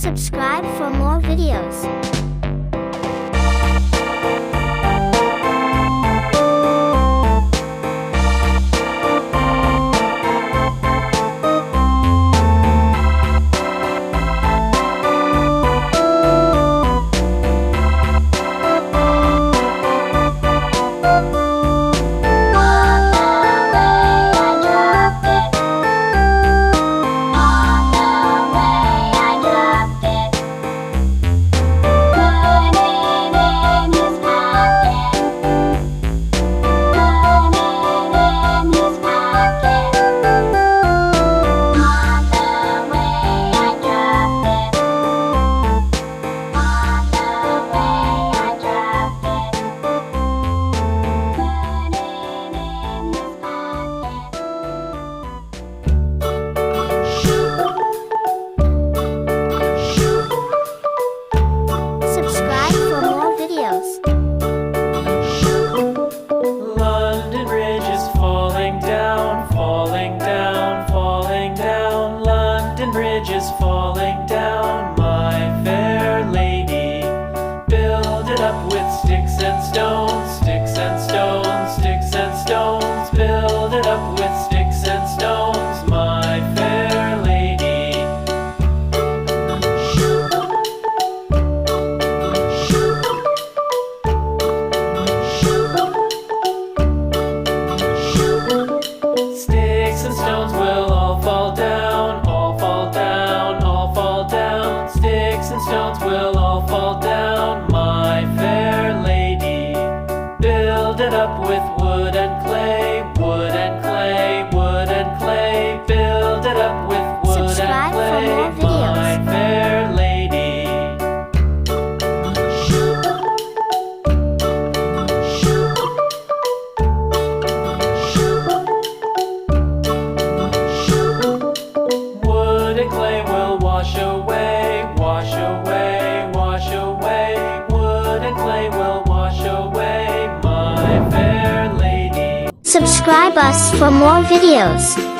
Subscribe for more videos. London Bridge is falling down, falling down, falling down. London Bridge is falling down, my fair lady. Build it up with sticks and stones, sticks and stones, sticks and stones. Build it up with sticks and stones, my fair lady. Sticks and stones will all fall down, all fall down, all fall down. Sticks and stones will all fall down, my fair lady. Build it up with wood and clay, wood and clay, wood and clay. Build it up with wood Subscribe and for clay, more my videos. fair lady. Wood and clay will wash away, wash away, wash away. Wood and clay will wash away, my fair lady. Subscribe us for more videos.